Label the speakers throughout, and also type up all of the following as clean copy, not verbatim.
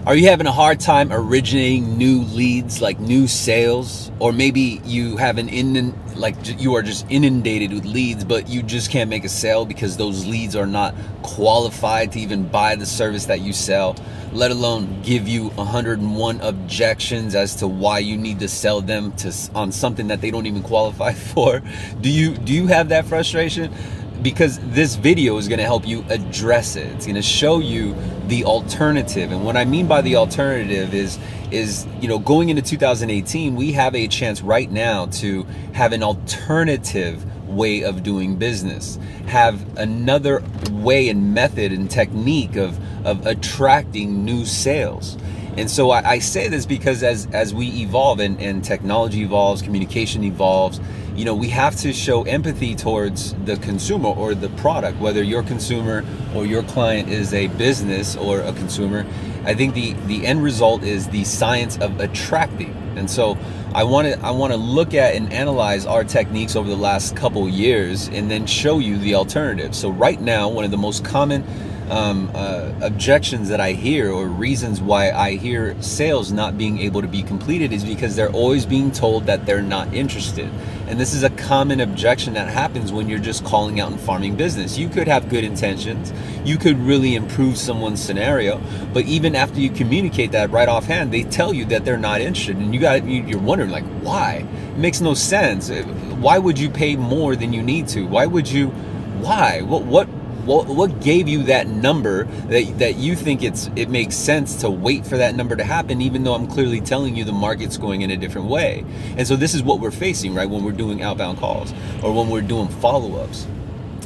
Speaker 1: Are you having a hard time originating new leads, like new sales? Or maybe you have you are just inundated with leads, but you just can't make a sale because those leads are not qualified to even buy the service that you sell, let alone give you 101 objections as to why you need to sell them on something that they don't even qualify for. Do you have that frustration? Because this video is going to help you address it. It's going to show you the alternative. And what I mean by the alternative is going into 2018, we have a chance right now to have an alternative way of doing business, have another way and method and technique of attracting new sales. And so I say this because as we evolve and technology evolves, communication evolves, we have to show empathy towards the consumer or the product, whether your consumer or your client is a business or a consumer. I think the end result is the science of attracting. And so I want to look at and analyze our techniques over the last couple years and then show you the alternative. So right now, one of the most common objections that I hear, or reasons why I hear sales not being able to be completed, is because they're always being told that they're not interested. And this is a common objection that happens when you're just calling out and farming business. You could have good intentions, you could really improve someone's scenario, but even after you communicate that right offhand, they tell you that they're not interested, and you're wondering, like, why? It makes no sense. Why would you pay more than you need to? Why? What gave you that number that you think it makes sense to wait for that number to happen, even though I'm clearly telling you the market's going in a different way? And so this is what we're facing, right? When we're doing outbound calls or when we're doing follow-ups,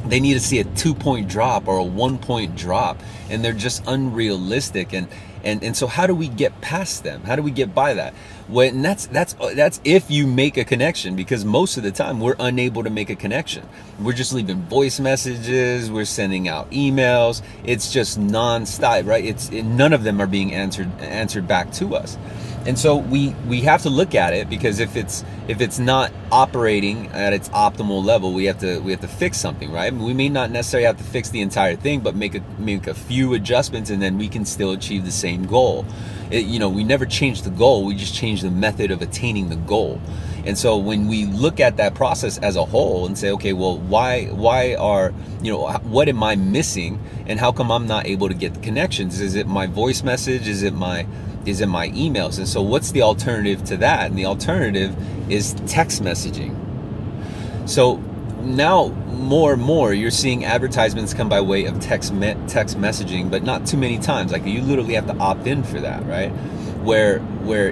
Speaker 1: they need to see a 2-point drop or a 1-point drop, and they're just unrealistic. And so how do we get past them? How do we get by that? When that's if you make a connection, because most of the time we're unable to make a connection. We're just leaving voice messages, we're sending out emails. It's just non-stop, right? None of them are being answered back to us. And so we have to look at it, because if it's not operating at its optimal level, we have to fix something, right? We may not necessarily have to fix the entire thing, but make a few adjustments, and then we can still achieve the same goal. We never change the goal, we just change the method of attaining the goal. And so when we look at that process as a whole and say, okay, well, what am I missing, and how come I'm not able to get the connections? Is it my voice message? Is it my emails? And so what's the alternative to that? And the alternative is text messaging. So now more and more you're seeing advertisements come by way of text messaging, but not too many times. Like, you literally have to opt in for that, right? Where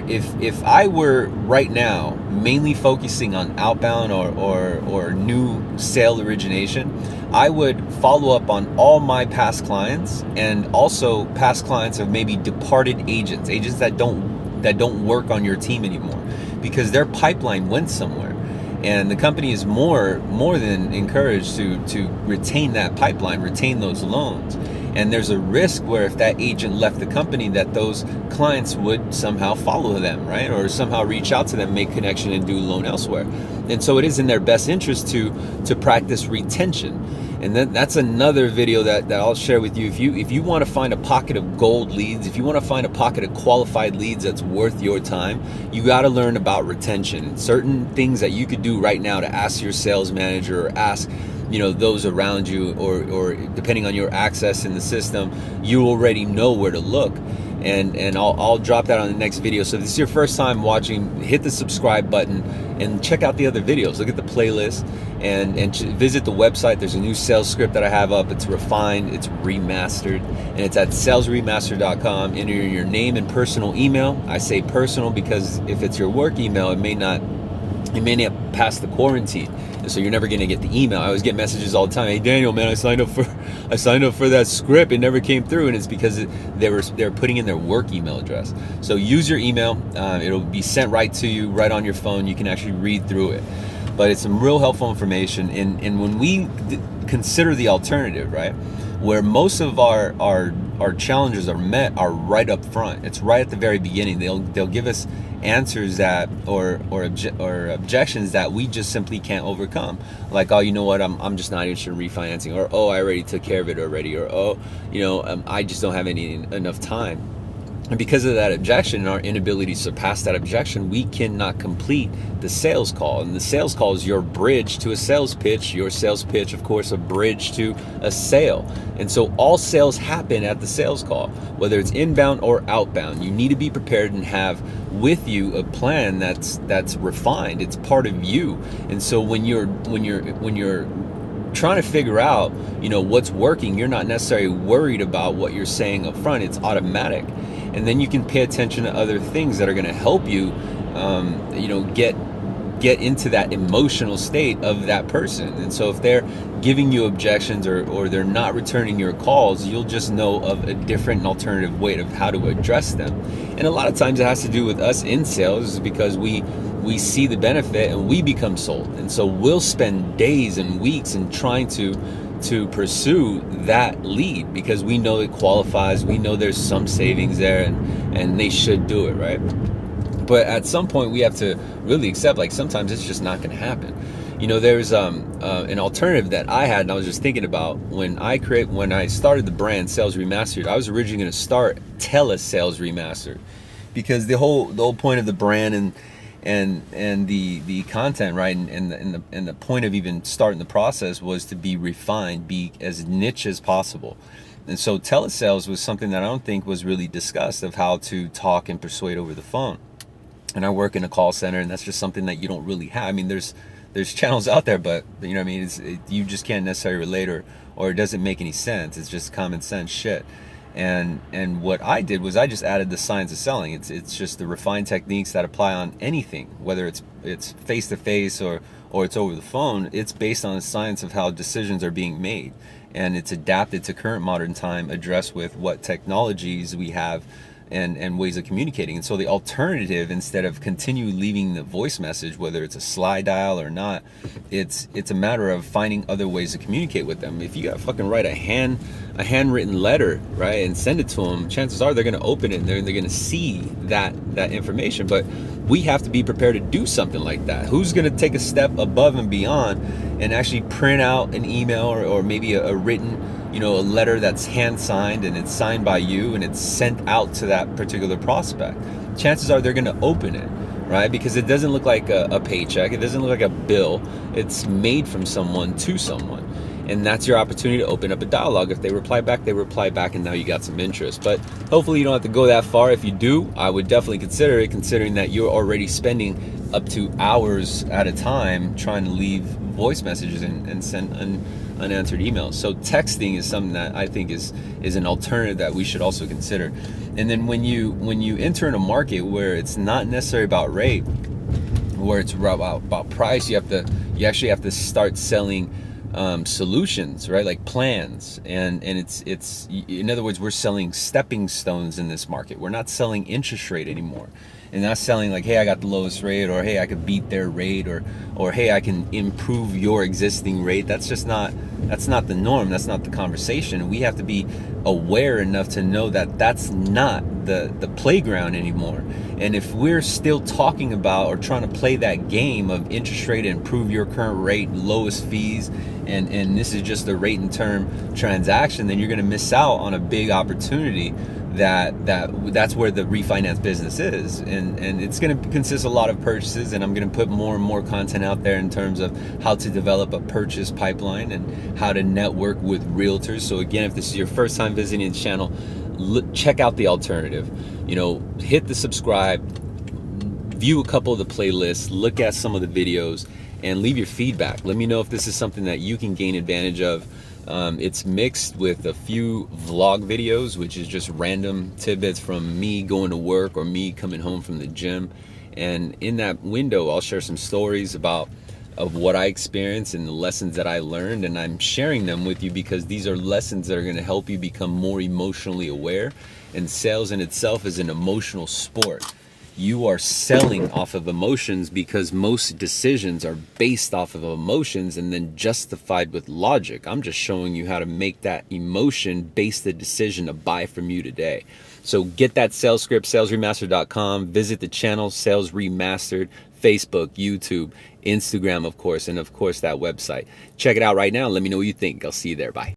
Speaker 1: if I were right now mainly focusing on outbound or new sale origination, I would follow up on all my past clients, and also past clients of maybe departed agents that don't work on your team anymore, because their pipeline went somewhere. And the company is more than encouraged to retain that pipeline, retain those loans. And there's a risk where if that agent left the company, that those clients would somehow follow them, right? Or somehow reach out to them, make connection, and do a loan elsewhere. And so it is in their best interest to practice retention. And then that's another video that I'll share with you. If you want to find a pocket of gold leads, if you want to find a pocket of qualified leads that's worth your time, you got to learn about retention and certain things that you could do right now to ask your sales manager or ask those around you, or depending on your access in the system, you already know where to look. And I'll drop that on the next video. So if this is your first time watching, hit the subscribe button and check out the other videos. Look at the playlist and visit the website. There's a new sales script that I have up. It's refined, it's remastered, and it's at SalesRemastered.com. Enter your name and personal email. I say personal because if it's your work email, it may not pass the quarantine, and so you're never going to get the email. I always get messages all the time. Hey Daniel, man, I signed up for that script. It never came through, and it's because they're putting in their work email address. So use your email. It'll be sent right to you, right on your phone. You can actually read through it. But it's some real helpful information. And when we consider the alternative, right, where most of our challenges are met are right up front. It's right at the very beginning. They'll give us answers that or objections that we just simply can't overcome. Like, oh, you know what, I'm just not interested in refinancing, or oh, I already took care of it already, or oh, I just don't have enough time. And because of that objection and our inability to surpass that objection, we cannot complete the sales call. And the sales call is your bridge to a sales pitch. Your sales pitch, of course, a bridge to a sale. And so all sales happen at the sales call, whether it's inbound or outbound. You need to be prepared and have with you a plan that's refined. It's part of you. And so when you're trying to figure out, what's working, you're not necessarily worried about what you're saying up front. It's automatic. And then you can pay attention to other things that are going to help you, get into that emotional state of that person. And so if they're giving you objections or they're not returning your calls, you'll just know of a different and alternative way of how to address them. And a lot of times it has to do with us in sales, because we see the benefit and we become sold. And so we'll spend days and weeks in trying to pursue that lead, because we know it qualifies, we know there's some savings there, and they should do it, right? But at some point we have to really accept, like, sometimes it's just not going to happen. There's an alternative that I had, and I was just thinking about when I started the brand SalesRemastered. I was originally going to start SalesRemastered, because the whole point of the brand and the content, right, and the point of even starting the process was to be refined, be as niche as possible. And so telesales was something that I don't think was really discussed, of how to talk and persuade over the phone. And I work in a call center, and that's just something that you don't really have. I mean, there's channels out there, but you just can't necessarily relate, or it doesn't make any sense. It's just common sense shit. And what I did was I just added the science of selling. It's just the refined techniques that apply on anything, whether it's face to face or it's over the phone. It's based on the science of how decisions are being made, and it's adapted to current modern time, addressed with what technologies we have and ways of communicating. And so the alternative, instead of continue leaving the voice message, whether it's a slide dial or not, it's a matter of finding other ways to communicate with them. If you gotta fucking write a handwritten letter, right, and send it to them, chances are they're gonna open it and they're gonna see that information. But we have to be prepared to do something like that. Who's gonna take a step above and beyond and actually print out an email or maybe a written, a letter that's hand signed, and it's signed by you, and it's sent out to that particular prospect? Chances are they're going to open it, right? Because it doesn't look like a paycheck. It doesn't look like a bill. It's made from someone to someone. And that's your opportunity to open up a dialogue. If they reply back, and now you got some interest. But hopefully you don't have to go that far. If you do, I would definitely consider it, considering that you're already spending up to hours at a time trying to leave voice messages and send unanswered emails. So texting is something that I think is an alternative that we should also consider. And then when you enter in a market where it's not necessarily about rate, where it's about price, you actually have to start selling solutions, right? Like plans, and it's in other words, we're selling stepping stones in this market. We're not selling interest rate anymore, and not selling like, hey, I got the lowest rate, or hey, I could beat their rate, or hey, I can improve your existing rate. That's not the norm. That's not the conversation. We have to be aware enough to know that that's not the playground anymore. And if we're still talking about or trying to play that game of interest rate, improve your current rate, lowest fees, and this is just a rate and term transaction, then you're going to miss out on a big opportunity that's where the refinance business is, and it's going to consist of a lot of purchases, and I'm going to put more and more content out there in terms of how to develop a purchase pipeline and how to network with realtors. So again, if this is your first time visiting the channel, check out the alternative. Hit the subscribe, view a couple of the playlists, look at some of the videos, and leave your feedback. Let me know if this is something that you can gain advantage of. It's mixed with a few vlog videos, which is just random tidbits from me going to work or me coming home from the gym. And in that window, I'll share some stories of what I experienced and the lessons that I learned, and I'm sharing them with you because these are lessons that are going to help you become more emotionally aware. And sales in itself is an emotional sport. You are selling off of emotions because most decisions are based off of emotions and then justified with logic. I'm just showing you how to make that emotion base the decision to buy from you today. So get that sales script, salesremastered.com. Visit the channel, Sales Remastered, Facebook, YouTube, Instagram, of course, and of course that website. Check it out right now. Let me know what you think. I'll see you there. Bye.